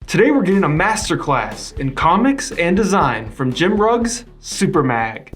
Today we're getting a masterclass in comics and design from Jim Rugg's SuperMag.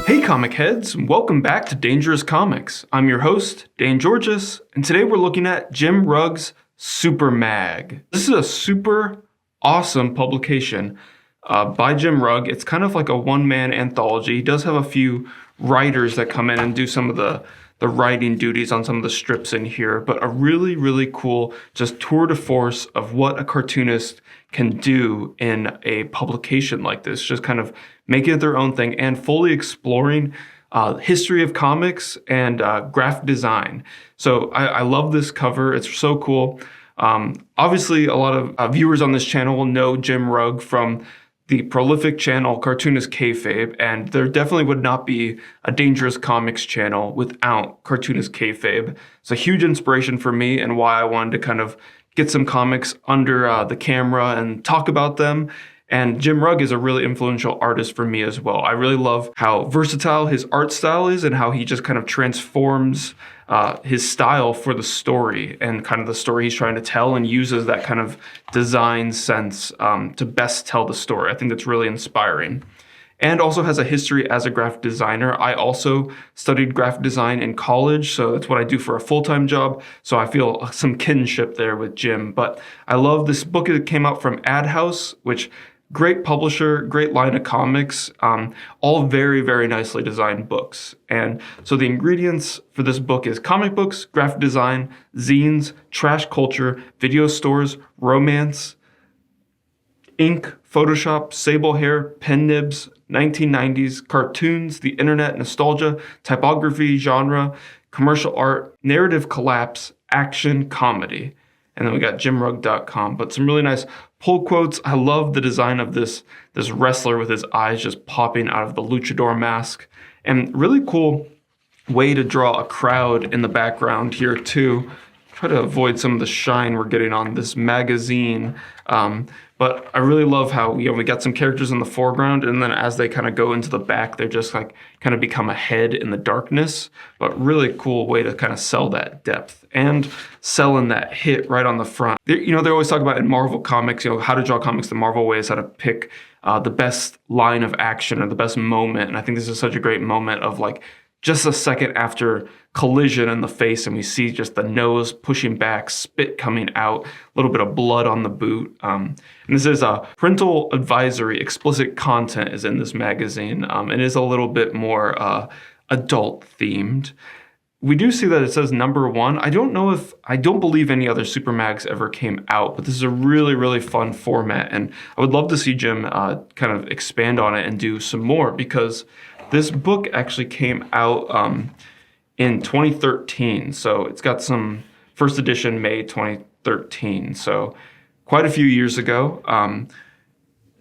Hey comic heads, and welcome back to Dangerous Comics. I'm your host, Dane Georges, and today we're looking at Jim Rugg's SuperMag. This is a super awesome publication by Jim Rugg. It's kind of like a one-man anthology. He does have a few writers that come in and do some of the writing duties on some of the strips in here, but a really, really cool just tour de force of what a cartoonist can do in a publication like this, just kind of making it their own thing and fully exploring history of comics and graphic design. So I love this cover. It's so cool. Obviously, a lot of viewers on this channel will know Jim Rugg from the prolific channel Cartoonist Kayfabe, and there definitely would not be a Dangerous Comics channel without Cartoonist Kayfabe. It's a huge inspiration for me and why I wanted to kind of get some comics under the camera and talk about them. And Jim Rugg is a really influential artist for me as well. I really love how versatile his art style is and how he just kind of transforms his style for the story and kind of the story he's trying to tell, and uses that kind of design sense to best tell the story. I think that's really inspiring. And also has a history as a graphic designer. I also studied graphic design in college, so that's what I do for a full-time job. So I feel some kinship there with Jim. But I love this book. It came out from Ad House, which great publisher, great line of comics, all very, very nicely designed books. And so the ingredients for this book is comic books, graphic design, zines, trash culture, video stores, romance, ink, Photoshop, sable hair, pen nibs, 1990s, cartoons, the internet, nostalgia, typography, genre, commercial art, narrative collapse, action, comedy. And then we got jimrugg.com, but some really nice pull quotes. I love the design of this wrestler with his eyes just popping out of the luchador mask. And really cool way to draw a crowd in the background here too. Try to avoid some of the shine we're getting on this magazine. But I really love how, we got some characters in the foreground, and then as they kind of go into the back, they're just like kind of become a head in the darkness. But really cool way to kind of sell that depth and selling that hit right on the front. They always talk about in Marvel Comics, how to draw comics the Marvel way is how to pick the best line of action or the best moment. And I think this is such a great moment of like just a second after collision in the face, and we see just the nose pushing back, spit coming out, a little bit of blood on the boot. And this is a parental advisory. Explicit content is in this magazine. It is a little bit more adult themed. We do see that it says #1. I don't believe any other SuperMags ever came out, but this is a really, really fun format. And I would love to see Jim kind of expand on it and do some more, because this book actually came out in 2013. So it's got some first edition May 2013. So quite a few years ago.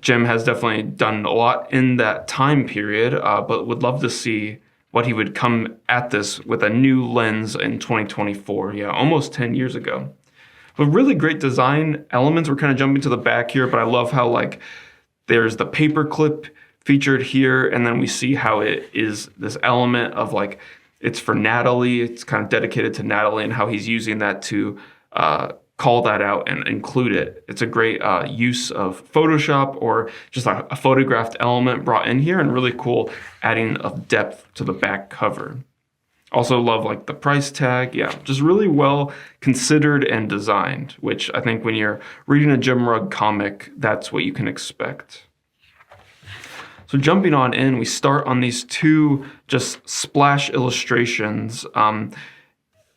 Jim has definitely done a lot in that time period, but would love to see what he would come at this with a new lens in 2024. Yeah, almost 10 years ago. But really great design elements. We're kind of jumping to the back here, but I love how like there's the paperclip featured here, and then we see how it is this element of like, it's for Natalie, it's kind of dedicated to Natalie, and how he's using that to call that out and include it. It's a great use of Photoshop or just like a photographed element brought in here, and really cool adding of depth to the back cover. Also love like the price tag. Yeah, just really well considered and designed, which I think when you're reading a Jim Rugg comic, that's what you can expect. So jumping on in, we start on these two just splash illustrations, a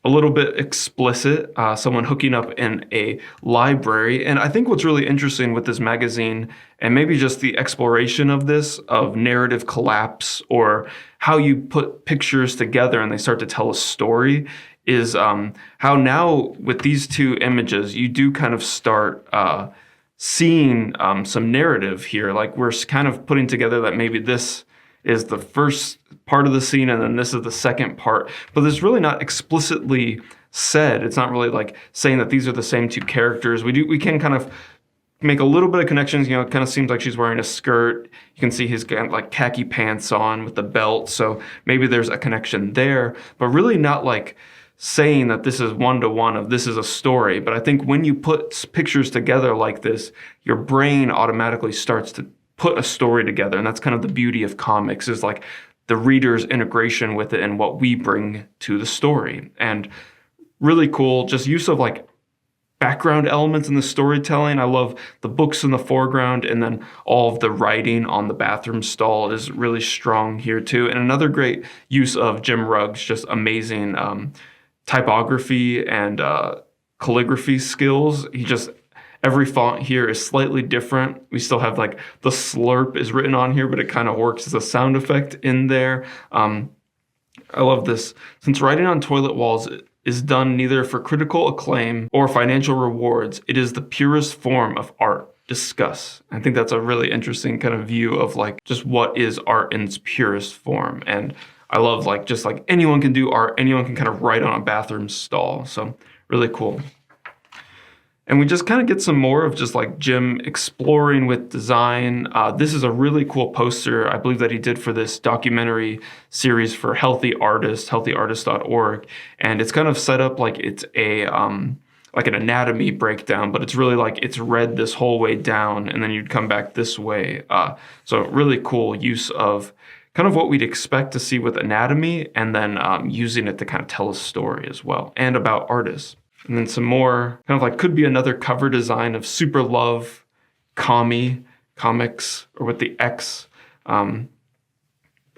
little bit explicit, someone hooking up in a library. And I think what's really interesting with this magazine, and maybe just the exploration of this, of narrative collapse, or how you put pictures together and they start to tell a story, is how now with these two images, you do kind of start seeing some narrative here. Like we're kind of putting together that maybe this is the first part of the scene and then this is the second part, but it's really not explicitly said. It's not really like saying that these are the same two characters. We can kind of make a little bit of connections. It kind of seems like she's wearing a skirt. You can see he's got like khaki pants on with the belt. So maybe there's a connection there, but really not like saying that this is one-to-one of this is a story. But I think when you put pictures together like this, your brain automatically starts to put a story together. And that's kind of the beauty of comics, is like the reader's integration with it and what we bring to the story. And really cool, just use of like background elements in the storytelling. I love the books in the foreground, and then all of the writing on the bathroom stall is really strong here too. And another great use of Jim Rugg's just amazing typography and calligraphy skills. Every font here is slightly different. We still have like the slurp is written on here, but it kind of works as a sound effect in there. I love this. Since writing on toilet walls is done neither for critical acclaim or financial rewards, it is the purest form of art. Discuss. I think that's a really interesting kind of view of like just what is art in its purest form. And I love like just like anyone can do art, anyone can kind of write on a bathroom stall. So really cool. And we just kind of get some more of just like Jim exploring with design. This is a really cool poster, I believe, that he did for this documentary series for Healthy Artists, healthyartist.org. And it's kind of set up like it's a like an anatomy breakdown, but it's really like it's read this whole way down, and then you'd come back this way. So really cool use of kind of what we'd expect to see with anatomy, and then using it to kind of tell a story as well, and about artists. And then some more kind of like could be another cover design of Super Love comics, or with the X, but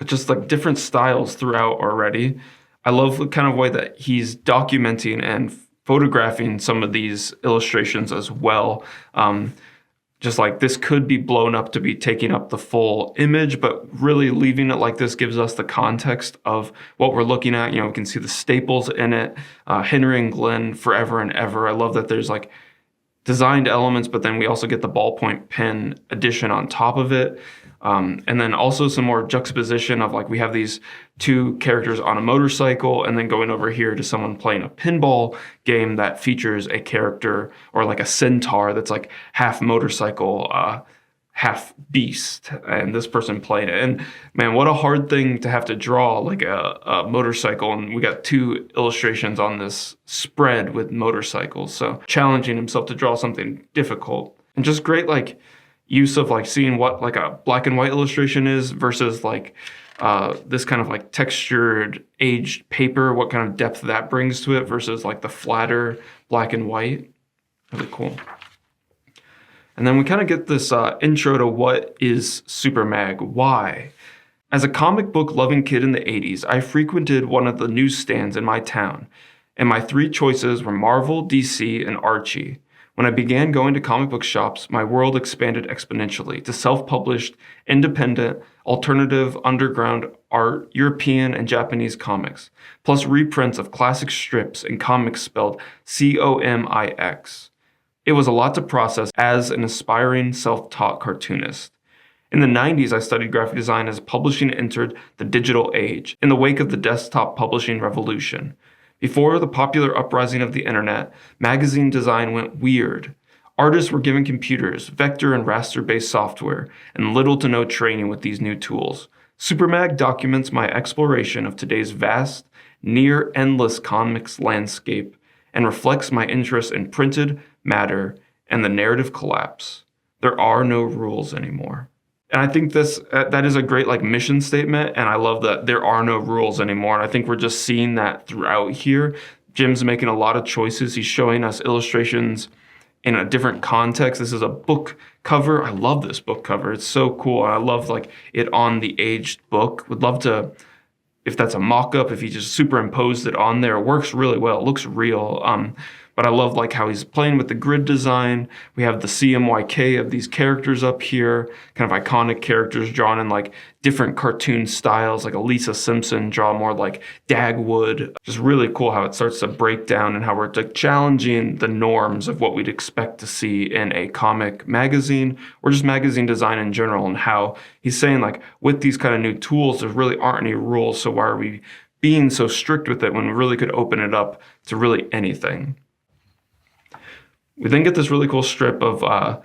just like different styles throughout already. I love the kind of way that he's documenting and photographing some of these illustrations as well. Just like this could be blown up to be taking up the full image, but really leaving it like this gives us the context of what we're looking at. We can see the staples in it, Henry and Glenn, Forever and Ever. I love that there's like designed elements, but then we also get the ballpoint pen addition on top of it. And then also some more juxtaposition of like, we have these two characters on a motorcycle, and then going over here to someone playing a pinball game that features a character or like a centaur that's like half motorcycle, half beast, and this person played it. And man, what a hard thing to have to draw, like a motorcycle. And we got two illustrations on this spread with motorcycles. So challenging himself to draw something difficult, and just great like use of like seeing what like a black and white illustration is versus like this kind of like textured aged paper, what kind of depth that brings to it versus like the flatter black and white. Really cool. And then we kind of get this intro to what is SuperMag, why. As a comic book loving kid in the 80s, I frequented one of the newsstands in my town, and my three choices were Marvel, DC, and Archie. When I began going to comic book shops, my world expanded exponentially to self-published, independent, alternative, underground art, European and Japanese comics, plus reprints of classic strips and comics spelled COMIX. It was a lot to process as an aspiring self-taught cartoonist. In the 90s, I studied graphic design as publishing entered the digital age, in the wake of the desktop publishing revolution. Before the popular uprising of the internet, magazine design went weird. Artists were given computers, vector and raster-based software, and little to no training with these new tools. SuperMag documents my exploration of today's vast, near-endless comics landscape, and reflects my interest in printed matter and the narrative collapse. There are no rules anymore. And I think that is a great like mission statement, and I love that there are no rules anymore. And I think we're just seeing that throughout here. Jim's making a lot of choices. He's showing us illustrations in a different context. This is a book cover. I love this book cover. It's so cool. And I love like it on the aged book. Would love to, if that's a mock-up, if he just superimposed it on there. It works really well. It looks real. But I love like how he's playing with the grid design. We have the CMYK of these characters up here, kind of iconic characters drawn in like different cartoon styles, like a Lisa Simpson draw more like Dagwood. Just really cool how it starts to break down and how we're like challenging the norms of what we'd expect to see in a comic magazine or just magazine design in general, and how he's saying like with these kind of new tools, there really aren't any rules. So why are we being so strict with it when we really could open it up to really anything? We then get this really cool strip of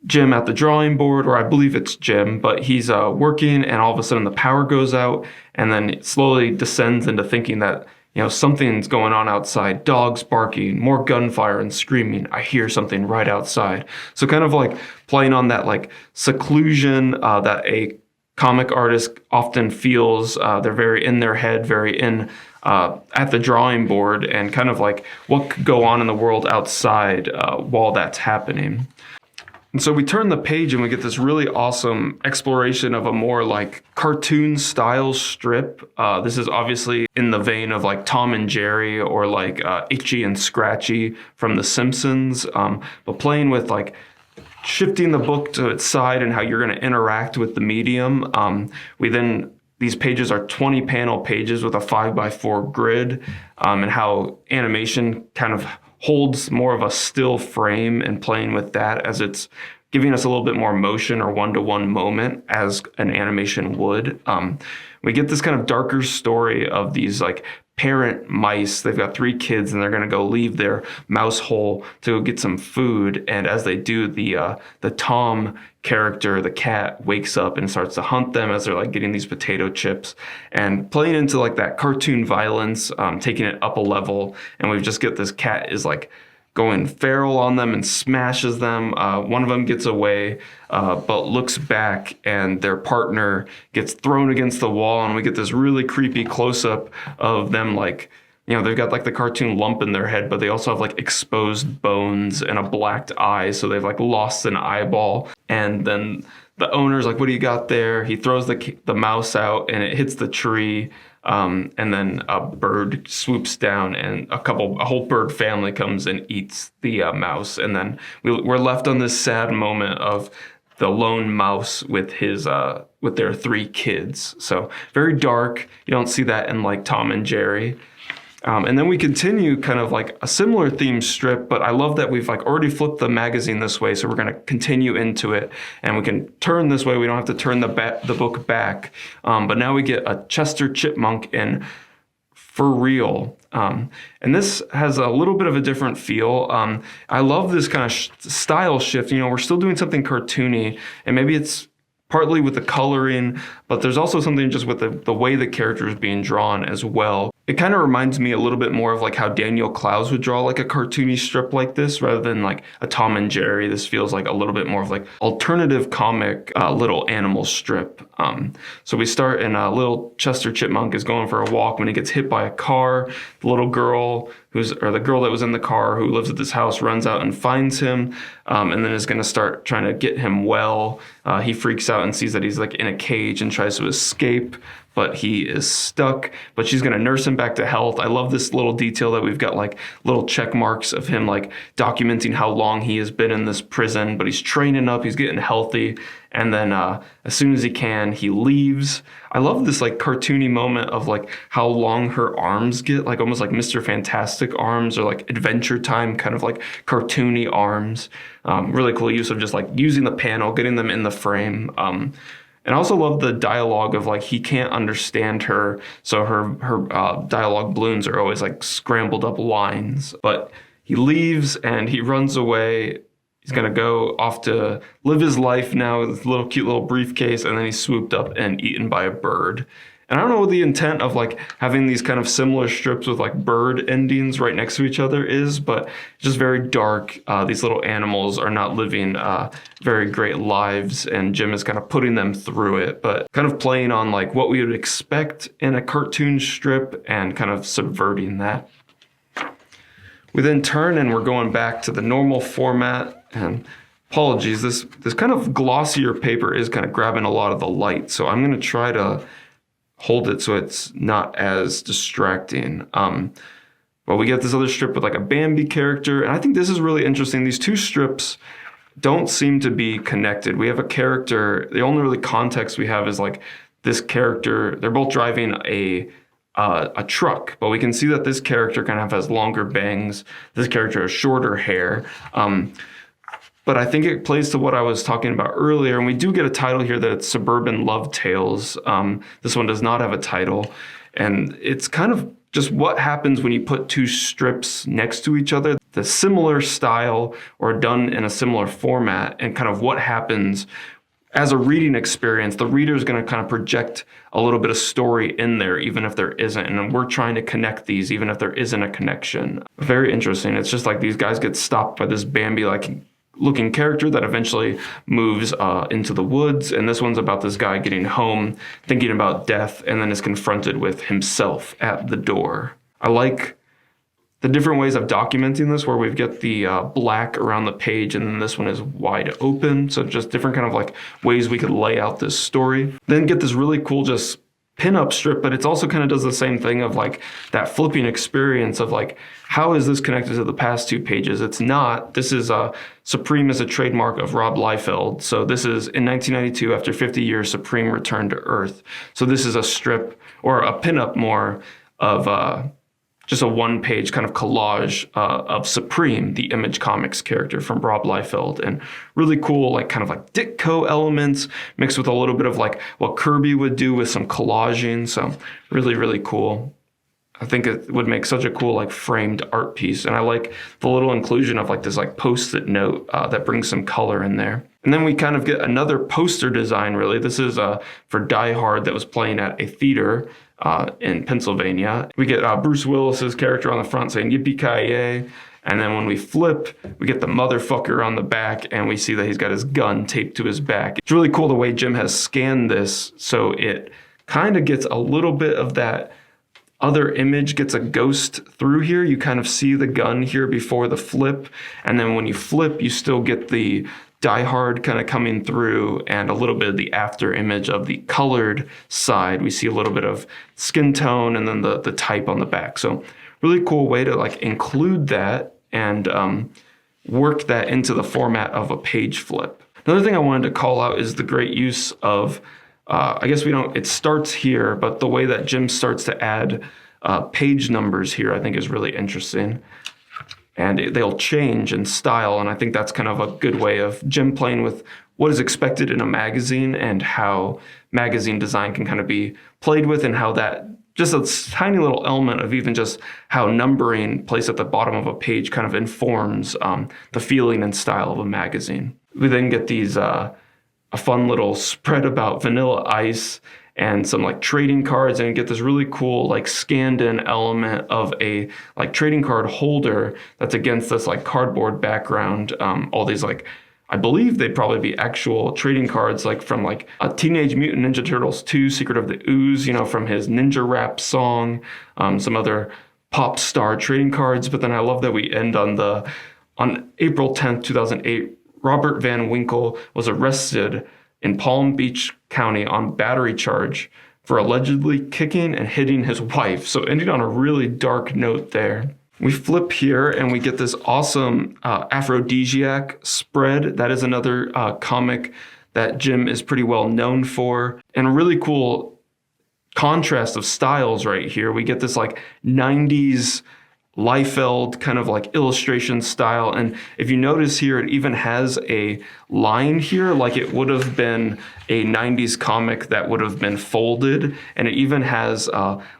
Jim at the drawing board, or I believe it's Jim, but he's working, and all of a sudden the power goes out, and then it slowly descends into thinking that, you know, something's going on outside. Dogs barking, more gunfire and screaming. I hear something right outside. So kind of like playing on that like seclusion that a comic artist often feels. They're very in their head, very in at the drawing board, and kind of like what could go on in the world outside while that's happening. And so we turn the page and we get this really awesome exploration of a more like cartoon style strip. This is obviously in the vein of like Tom and Jerry, or like Itchy and Scratchy from The Simpsons, but playing with like shifting the book to its side and how you're going to interact with the medium. These pages are 20 panel pages with a 5x4 grid, and how animation kind of holds more of a still frame, and playing with that as it's giving us a little bit more motion or one-to-one moment as an animation would. We get this kind of darker story of these like parent mice. They've got 3 kids, and they're going to go leave their mouse hole to go get some food. And as they do, the Tom character, the cat, wakes up and starts to hunt them as they're like getting these potato chips, and playing into like that cartoon violence, taking it up a level. And we just get this cat is like going feral on them and smashes them. One of them gets away, but looks back, and their partner gets thrown against the wall, and we get this really creepy close-up of them, like, you know, they've got like the cartoon lump in their head, but they also have like exposed bones and a blacked eye, so they've like lost an eyeball. And then the owner's like, what do you got there? He throws the mouse out, and it hits the tree. And then a bird swoops down, and a whole bird family comes and eats the mouse. And then we're left on this sad moment of the lone mouse with with their 3 kids. So very dark. You don't see that in like Tom and Jerry. And then we continue kind of like a similar theme strip, but I love that we've like already flipped the magazine this way, so we're going to continue into it, and we can turn this way. We don't have to turn the book back, but now we get a Chester Chipmunk in For Real. And this has a little bit of a different feel. I love this kind of style shift. You know, we're still doing something cartoony, and maybe it's partly with the coloring, but there's also something just with the way the character is being drawn as well. It kind of reminds me a little bit more of like how Daniel Clowes would draw like a cartoony strip like this, rather than like a Tom and Jerry. This feels like a little bit more of like alternative comic little animal strip. So we start, and little Chester Chipmunk is going for a walk when he gets hit by a car. The little girl the girl that was in the car who lives at this house runs out and finds him, and then is going to start trying to get him well. He freaks out and sees that he's like in a cage and tries to escape, but he is stuck. But she's going to nurse him back to health. I love this little detail that we've got like little check marks of him like documenting how long he has been in this prison, but he's training up, he's getting healthy. And then as soon as he can, he leaves. I love this like cartoony moment of like how long her arms get, like almost like Mr. Fantastic arms, or like Adventure Time kind of like cartoony arms. Really cool use of just like using the panel, getting them in the frame. And I also love the dialogue of like he can't understand her, so her dialogue balloons are always like scrambled up lines. But he leaves and he runs away. He's going to go off to live his life now with this little cute little briefcase, and then he's swooped up and eaten by a bird. And I don't know what the intent of like having these kind of similar strips with like bird endings right next to each other is, but it's just very dark. These little animals are not living very great lives, and Jim is kind of putting them through it, but kind of playing on like what we would expect in a cartoon strip and kind of subverting that. We then turn and we're going back to the normal format. And apologies, this kind of glossier paper is kind of grabbing a lot of the light, so I'm going to try to hold it so it's not as distracting. But we get this other strip with like a Bambi character, and I think this is really interesting. These 2 strips don't seem to be connected. We have a character, the only really context we have is like this character, they're both driving a truck, but we can see that this character kind of has longer bangs. This character has shorter hair. But I think it plays to what I was talking about earlier, and we do get a title here that it's Suburban Love Tales. This one does not have a title, and it's kind of just what happens when you put 2 strips next to each other. the similar style or done in a similar format, and kind of what happens as a reading experience. The reader is going to kind of project a little bit of story in there, even if there isn't. And we're trying to connect these, even if there isn't a connection. Very interesting. It's just like these guys get stopped by this Bambi-like looking character that eventually moves into the woods. And this one's about this guy getting home, thinking about death, and then is confronted with himself at the door. I like the different ways of documenting this, where we've got the black around the page, and then this one is wide open. So just different kind of like ways we could lay out this story. Then get this really cool just pin-up strip, but it also kind of does the same thing of like that flipping experience of like, how is this connected to the past two pages? It's not. This is Supreme is a trademark of Rob Liefeld. So this is in 1992, after 50 years, Supreme returned to Earth. So this is a strip or a pin-up more of just a one-page kind of collage of Supreme, the Image Comics character from Rob Liefeld, and really cool, like kind of like Ditko elements mixed with a little bit of like what Kirby would do with some collaging. So really, really cool. I think it would make such a cool like framed art piece. And I like the little inclusion of like this like Post-it note that brings some color in there. And then we kind of get another poster design, really. This is for Die Hard that was playing at a theater in Pennsylvania. We get Bruce Willis's character on the front saying yippee-ki-yay. And then when we flip, we get the motherfucker on the back, and we see that he's got his gun taped to his back. It's really cool the way Jim has scanned this, so it kind of gets a little bit of that other image, gets a ghost through here. You kind of see the gun here before the flip, and then when you flip, you still get the Die Hard kind of coming through, and a little bit of the after image of the colored side. We see a little bit of skin tone and then the type on the back. So really cool way to like include that and work that into the format of a page flip. Another thing I wanted to call out is the great use of, I guess it starts here, but the way that Jim starts to add page numbers here, I think is really interesting. And they'll change in style, and I think that's kind of a good way of Jim playing with what is expected in a magazine and how magazine design can kind of be played with, and how that just a tiny little element of even just how numbering placed at the bottom of a page kind of informs the feeling and style of a magazine. We then get these a fun little spread about Vanilla Ice and some like trading cards, and you get this really cool like scanned in element of a like trading card holder that's against this like cardboard background. All these like, I believe they'd probably be actual trading cards like from like a Teenage Mutant Ninja Turtles 2, Secret of the Ooze, you know, from his Ninja Rap song, some other pop star trading cards. But then I love that we end on April 10th, 2008, Robert Van Winkle was arrested in Palm Beach County on battery charge for allegedly kicking and hitting his wife. So ending on a really dark note there. We flip here and we get this awesome Aphrodisiac spread. That is another comic that Jim is pretty well known for. And a really cool contrast of styles right here. We get this like 90s Liefeld kind of like illustration style. And if you notice here, it even has a line here like it would have been a 90s comic that would have been folded. And it even has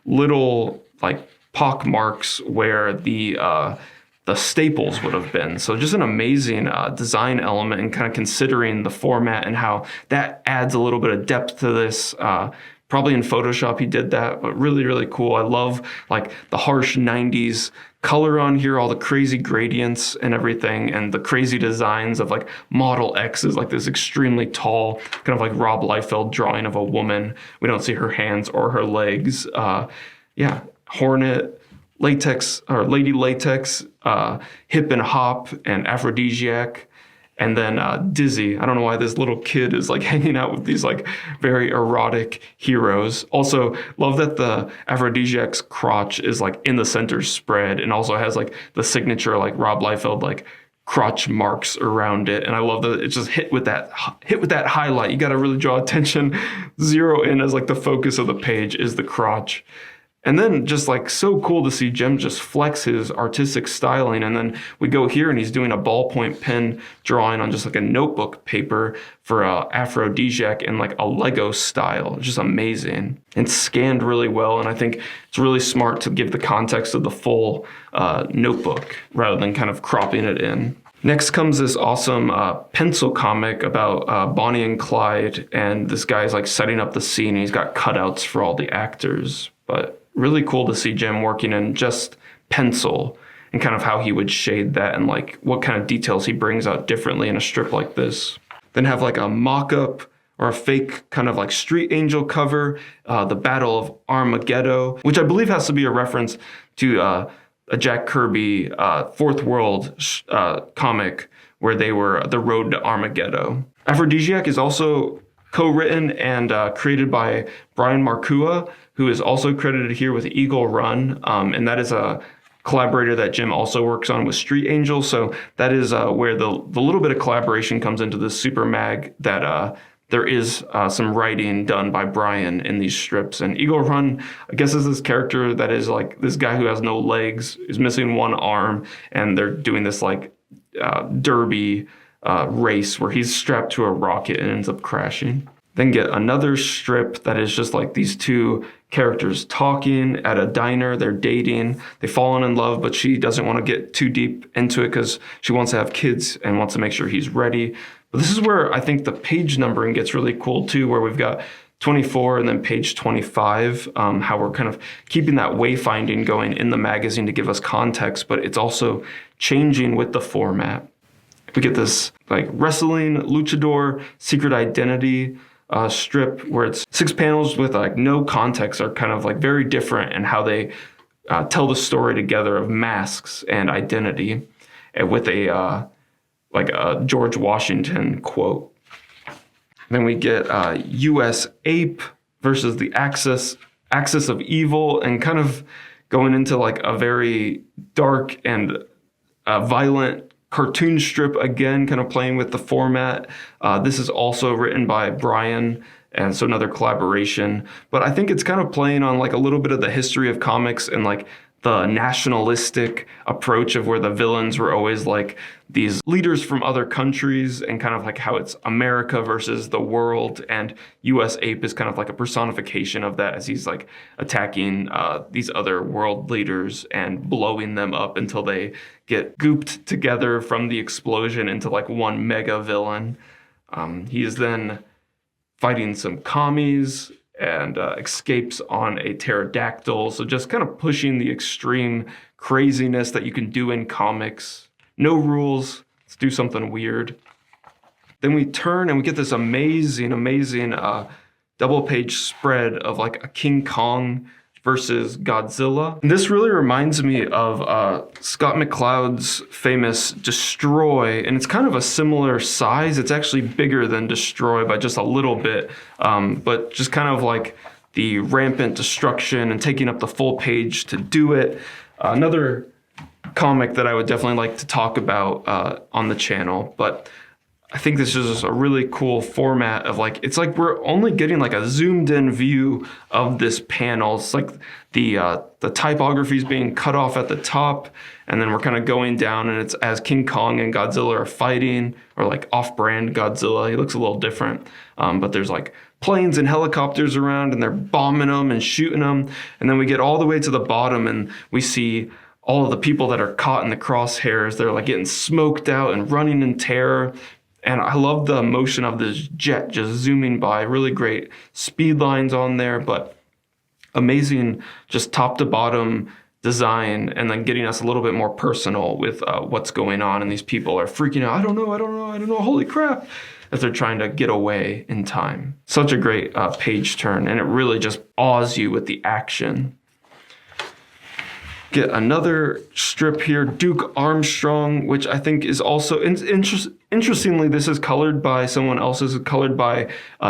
little like pock marks where the staples would have been. So just an amazing design element, and kind of considering the format and how that adds a little bit of depth to this. Probably in Photoshop he did that, but really, really cool. I love like the harsh 90s color on here, all the crazy gradients and everything, and the crazy designs of like Model X is like this extremely tall, kind of like Rob Liefeld drawing of a woman. We don't see her hands or her legs. Yeah, Hornet, Latex, or Lady Latex, Hip and Hop, and Aphrodisiac. And then Dizzy. I don't know why this little kid is like hanging out with these like very erotic heroes. Also, love that the Aphrodisiac's crotch is like in the center spread, and also has like the signature like Rob Liefeld like crotch marks around it. And I love that it's just hit with that highlight. You got to really draw attention. Zero in as like the focus of the page is the crotch. And then just like so cool to see Jim just flex his artistic styling. And then we go here and he's doing a ballpoint pen drawing on just like a notebook paper for Aphrodisiac in like a Lego style. It's just amazing. And scanned really well. And I think it's really smart to give the context of the full notebook rather than kind of cropping it in. Next comes this awesome pencil comic about Bonnie and Clyde. And this guy's like setting up the scene. And he's got cutouts for all the actors. But really cool to see Jim working in just pencil and kind of how he would shade that and like what kind of details he brings out differently in a strip like this. Then have like a mock-up or a fake kind of like Street Angel cover, the Battle of Armageddon, which I believe has to be a reference to a Jack Kirby Fourth World comic where they were the road to Armageddon. Aphrodisiac is also co-written and created by Brian Markua, who is also credited here with Eagle Run, and that is a collaborator that Jim also works on with Street Angel. So that is where the little bit of collaboration comes into this SuperMag, that there is some writing done by Brian in these strips. And Eagle Run, I guess, is this character that is like this guy who has no legs, is missing one arm, and they're doing this like derby race where he's strapped to a rocket and ends up crashing. Then get another strip that is just like these two characters talking at a diner. They're dating. They've fallen in love, but she doesn't want to get too deep into it because she wants to have kids and wants to make sure he's ready. But this is where I think the page numbering gets really cool too, where we've got 24 and then page 25, how we're kind of keeping that wayfinding going in the magazine to give us context, but it's also changing with the format. We get this like wrestling luchador secret identity strip where it's 6 panels with like no context, are kind of like very different in how they tell the story together of masks and identity, and with a like a George Washington quote. Then we get U.S. Ape versus the Axis of Evil, and kind of going into like a very dark and violent cartoon strip again, kind of playing with the format. This is also written by Brian, and so another collaboration. But I think it's kind of playing on like a little bit of the history of comics and like the nationalistic approach of where the villains were always like these leaders from other countries, and kind of like how it's America versus the world, and US Ape is kind of like a personification of that as he's like attacking these other world leaders and blowing them up until they get gooped together from the explosion into like one mega villain. He is then fighting some commies and escapes on a pterodactyl. So just kind of pushing the extreme craziness that you can do in comics. No rules. Let's do something weird. Then we turn and we get this amazing double page spread of like a King Kong versus Godzilla. And this really reminds me of Scott McCloud's famous Destroy, and it's kind of a similar size. It's actually bigger than Destroy by just a little bit, but just kind of like the rampant destruction and taking up the full page to do it. Another comic that I would definitely like to talk about on the channel, but I think this is just a really cool format of like, it's like we're only getting like a zoomed in view of this panel. It's like the typography is being cut off at the top, and then we're kind of going down, and it's as King Kong and Godzilla are fighting, or like off-brand Godzilla. He looks a little different, but there's like planes and helicopters around, and they're bombing them and shooting them. And then we get all the way to the bottom, and we see all of the people that are caught in the crosshairs. They're like getting smoked out and running in terror. And I love the motion of this jet just zooming by. Really great speed lines on there, but amazing just top to bottom design, and then getting us a little bit more personal with what's going on. And these people are freaking out. I don't know. Holy crap. As they're trying to get away in time. Such a great page turn, and it really just awes you with the action. Get another strip here, Duke Armstrong, which I think is also interestingly, this is colored by someone else. This is colored by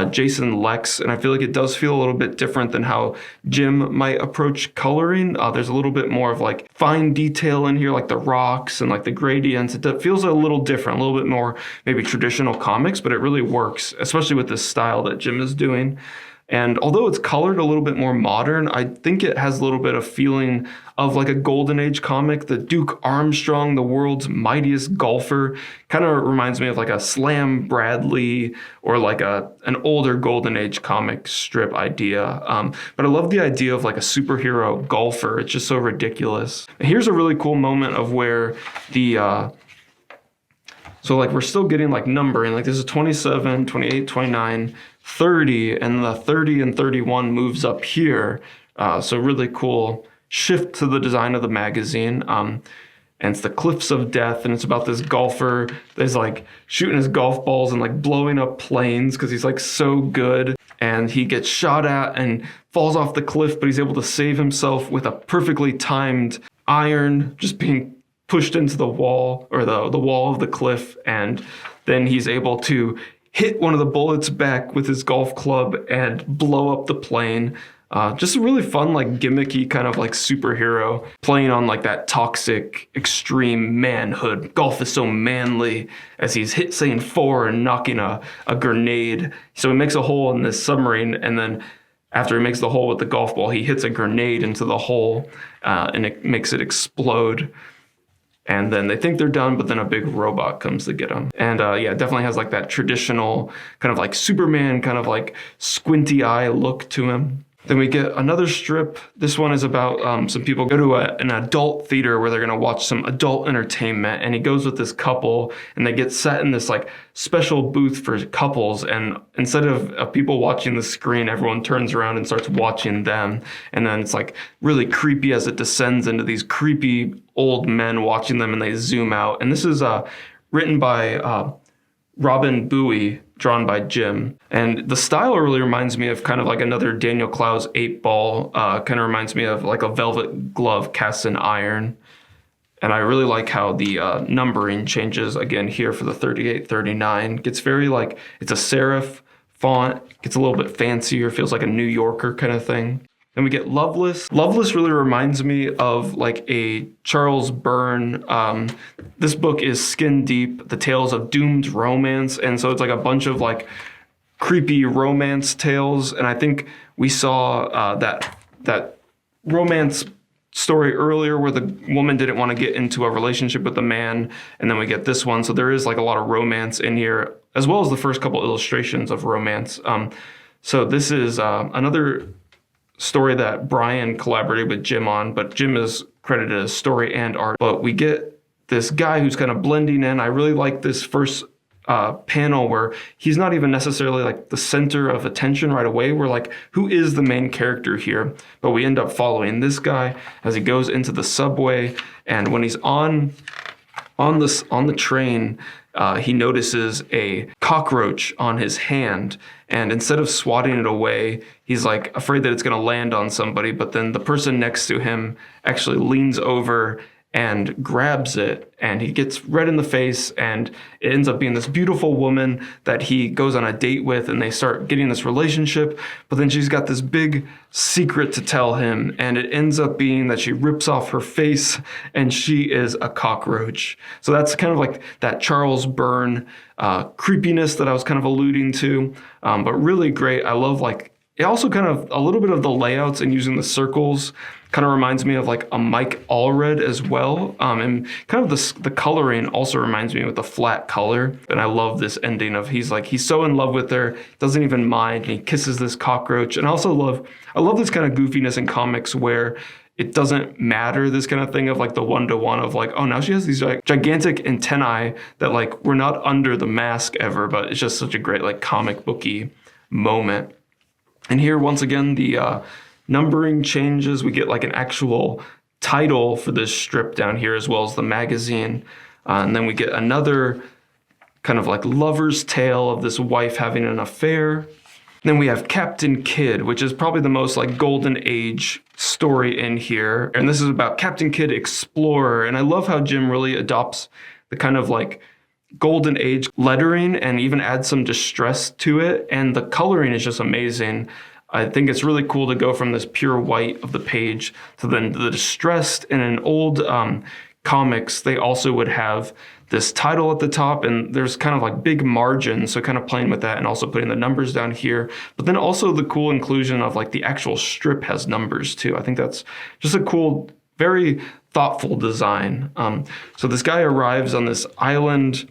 Jason Lex, and I feel like it does feel a little bit different than how Jim might approach coloring. There's a little bit more of like fine detail in here, like the rocks and like the gradients. It feels a little different, a little bit more maybe traditional comics, but it really works, especially with this style that Jim is doing. And although it's colored a little bit more modern, I think it has a little bit of feeling of like a golden age comic. The Duke Armstrong, the world's mightiest golfer, kind of reminds me of like a Slam Bradley or like an older golden age comic strip idea. But I love the idea of like a superhero golfer. It's just so ridiculous. And here's a really cool moment of where so like we're still getting like numbering, like this is 27, 28, 29, 30, and the 30 and 31 moves up here. So really cool shift to the design of the magazine. And it's the Cliffs of Death, and it's about this golfer that's like shooting his golf balls and like blowing up planes because he's like so good. And he gets shot at and falls off the cliff, but he's able to save himself with a perfectly timed iron just being pushed into the wall, or the wall of the cliff, and then he's able to hit one of the bullets back with his golf club and blow up the plane. Just a really fun, like gimmicky kind of like superhero playing on like that toxic, extreme manhood. Golf is so manly as he's saying 4 and knocking a grenade. So he makes a hole in this submarine, and then after he makes the hole with the golf ball, he hits a grenade into the hole and it makes it explode. And then they think they're done, but then a big robot comes to get them. And yeah, it definitely has like that traditional kind of like Superman kind of like squinty eye look to him. Then we get another strip. This one is about some people go to an adult theater where they're going to watch some adult entertainment. And he goes with this couple, and they get set in this like special booth for couples. And instead of people watching the screen, everyone turns around and starts watching them. And then it's like really creepy as it descends into these creepy old men watching them, and they zoom out. And this is written by Robin Bowie, drawn by Jim. And the style really reminds me of kind of like another Daniel Clowes 8-Ball, kind of reminds me of like a velvet glove cast in iron. And I really like how the numbering changes again here for the 38, 39. Gets very like, it's a serif font, gets a little bit fancier, feels like a New Yorker kind of thing. Then we get Loveless. Loveless really reminds me of like a Charles Byrne. This book is skin deep, the tales of doomed romance. And so it's like a bunch of like creepy romance tales. And I think we saw that romance story earlier where the woman didn't want to get into a relationship with the man. And then we get this one. So there is like a lot of romance in here, as well as the first couple illustrations of romance. So this is another story that Brian collaborated with Jim on, but Jim is credited as story and art. But we get this guy who's kind of blending in. I really like this first panel where he's not even necessarily like the center of attention right away. We're like, who is the main character here? But we end up following this guy as he goes into the subway, and when he's on the train, he notices a cockroach on his hand, and instead of swatting it away, he's like afraid that it's going to land on somebody, but then the person next to him actually leans over and grabs it, and he gets red in the face, and it ends up being this beautiful woman that he goes on a date with, and they start getting this relationship, but then she's got this big secret to tell him, and it ends up being that she rips off her face, and she is a cockroach. So that's kind of like that Charles Byrne creepiness that I was kind of alluding to, but really great. I love like, it also kind of, a little bit of the layouts and using the circles kind of reminds me of like a Mike Allred as well. And kind of the coloring also reminds me with the flat color. And I love this ending of he's so in love with her, doesn't even mind, and he kisses this cockroach. And I love this kind of goofiness in comics where it doesn't matter, this kind of thing of like the one-to-one of like, oh, now she has these like gigantic antennae that like we're not under the mask ever, but it's just such a great like comic booky moment. And here, once again, the numbering changes. We get like an actual title for this strip down here, as well as the magazine. And then we get another kind of like lover's tale of this wife having an affair. Then we have Captain Kidd, which is probably the most like golden age story in here. And this is about Captain Kidd Explorer. And I love how Jim really adopts the kind of like golden age lettering and even adds some distress to it. And the coloring is just amazing. I think it's really cool to go from this pure white of the page to then the distressed. And in old comics, they also would have this title at the top, and there's kind of like big margins, so kind of playing with that and also putting the numbers down here. But then also the cool inclusion of like the actual strip has numbers too. I think that's just a cool, very thoughtful design. So this guy arrives on this island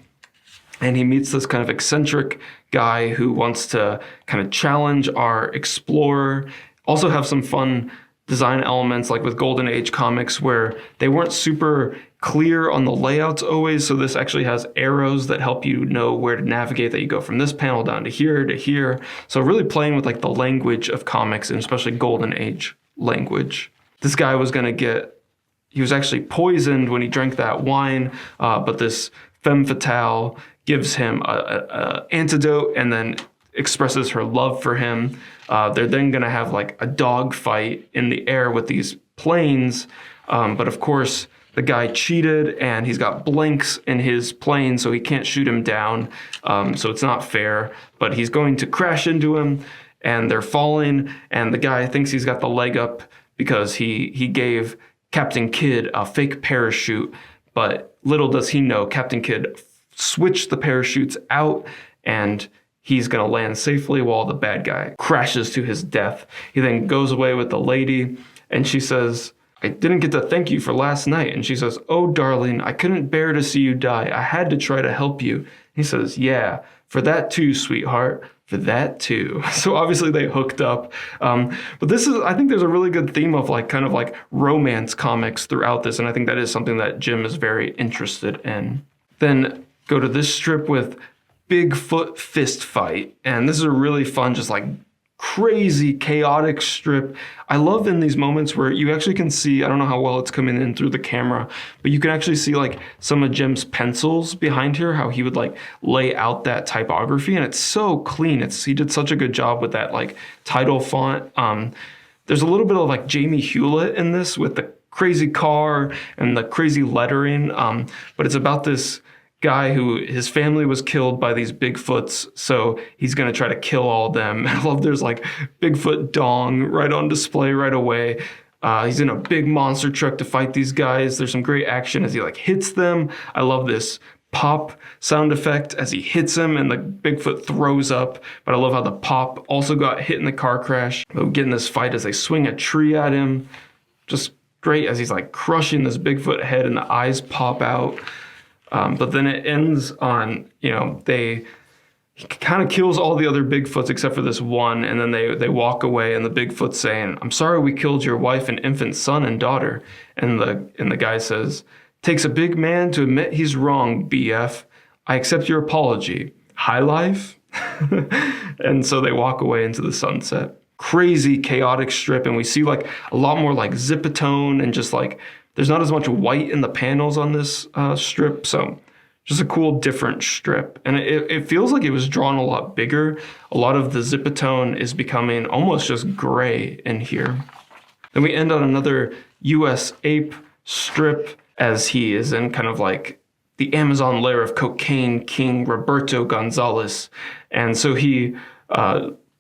and he meets this kind of eccentric guy who wants to kind of challenge our explorer. Also have some fun design elements like with Golden Age comics where they weren't super clear on the layouts always. So this actually has arrows that help you know where to navigate, that you go from this panel down to here to here. So really playing with like the language of comics, and especially Golden Age language. This guy was going to he was actually poisoned when he drank that wine, but this femme fatale gives him a antidote and then expresses her love for him. They're then going to have like a dog fight in the air with these planes. But of course, the guy cheated and he's got blanks in his plane, so he can't shoot him down. So it's not fair, but he's going to crash into him and they're falling. And the guy thinks he's got the leg up because he gave Captain Kidd a fake parachute. But little does he know, Captain Kidd switched the parachutes out and he's going to land safely while the bad guy crashes to his death. He then goes away with the lady and she says, "I didn't get to thank you for last night." And she says, "Oh, darling, I couldn't bear to see you die. I had to try to help you." He says, "Yeah, for that too, sweetheart. For that too." So obviously they hooked up. But I think there's a really good theme of like kind of like romance comics throughout this. And I think that is something that Jim is very interested in. Then go to this strip with Bigfoot fist fight. And this is a really fun, just like crazy chaotic strip. I love in these moments where you actually can see, I don't know how well it's coming in through the camera, but you can actually see like some of Jim's pencils behind here, how he would like lay out that typography, and it's so clean. He did such a good job with that like title font. There's a little bit of like Jamie Hewlett in this with the crazy car and the crazy lettering, but it's about this guy who his family was killed by these Bigfoots, so he's going to try to kill all of them. I love there's like Bigfoot dong right on display right away. He's in a big monster truck to fight these guys. There's some great action as he like hits them. I love this pop sound effect as he hits him and the Bigfoot throws up, but I love how the pop also got hit in the car crash. But we get in this fight as they swing a tree at him. Just great as he's like crushing this Bigfoot head and the eyes pop out. But then it ends on, he kind of kills all the other Bigfoots except for this one. And then they walk away and the Bigfoot's saying, "I'm sorry we killed your wife and infant son and daughter." And the guy says, "Takes a big man to admit he's wrong, BF. I accept your apology. High life?" And so they walk away into the sunset. Crazy chaotic strip. And we see like a lot more like zipatone and just like, there's not as much white in the panels on this strip, so just a cool, different strip. And it feels like it was drawn a lot bigger. A lot of the zipatone is becoming almost just gray in here. Then we end on another US ape strip as he is in kind of like the Amazon lair of cocaine king Roberto Gonzalez. And so he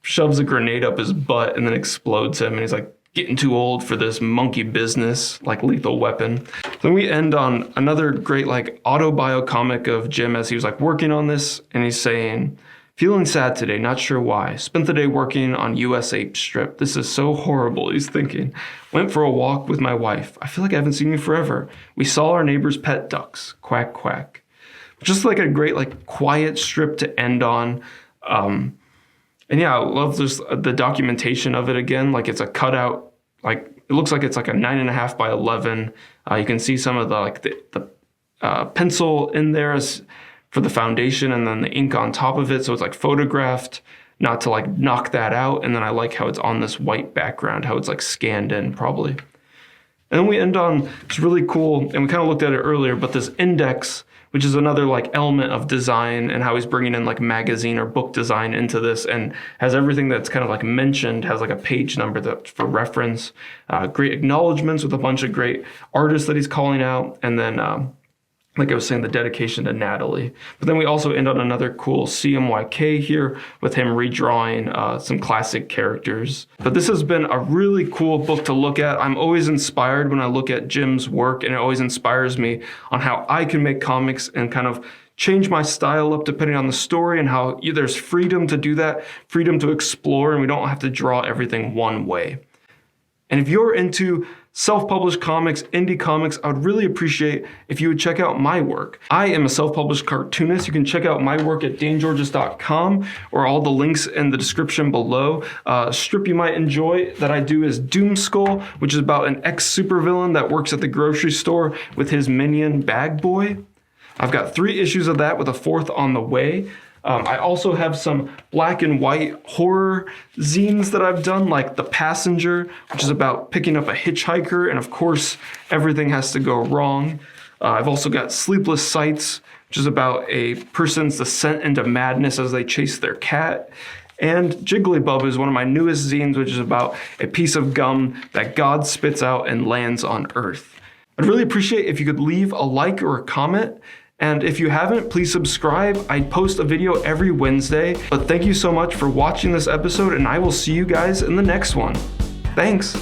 shoves a grenade up his butt and then explodes him, and he's like, "Getting too old for this monkey business," like Lethal Weapon. Then we end on another great like autobio comic of Jim as he was like working on this, and he's saying, "Feeling sad today, not sure why. Spent the day working on US Ape strip. This is so horrible," he's thinking. "Went for a walk with my wife. I feel like I haven't seen you forever. We saw our neighbor's pet ducks. Quack, quack." Just like a great like quiet strip to end on. And yeah, I love this, the documentation of it again. Like it's a cutout, like it looks like it's like a 9.5 by 11. You can see some of the pencil in there as for the foundation and then the ink on top of it. So it's like photographed, not to like knock that out. And then I like how it's on this white background, how it's like scanned in probably. And then we end on, it's really cool, and we kind of looked at it earlier, but this index, which is another like element of design and how he's bringing in like magazine or book design into this, and has everything that's kind of like mentioned, has like a page number that's for reference, great acknowledgements with a bunch of great artists that he's calling out. And then like I was saying, the dedication to Natalie. But then we also end on another cool CMYK here with him redrawing some classic characters. But this has been a really cool book to look at. I'm always inspired when I look at Jim's work, and it always inspires me on how I can make comics and kind of change my style up depending on the story, and how there's freedom to do that, freedom to explore, and we don't have to draw everything one way. And if you're into self-published comics, indie comics, I would really appreciate if you would check out my work. I am a self-published cartoonist. You can check out my work at danegeorges.com, or all the links in the description below. A strip you might enjoy that I do is Doom Skull, which is about an ex-supervillain that works at the grocery store with his minion Bag Boy. I've got 3 issues of that with a 4th on the way. I also have some black and white horror zines that I've done, like The Passenger, which is about picking up a hitchhiker, and of course, everything has to go wrong. I've also got Sleepless Sights, which is about a person's descent into madness as they chase their cat. And Jigglybub is one of my newest zines, which is about a piece of gum that God spits out and lands on Earth. I'd really appreciate if you could leave a like or a comment. And if you haven't, please subscribe. I post a video every Wednesday. But thank you so much for watching this episode, and I will see you guys in the next one. Thanks.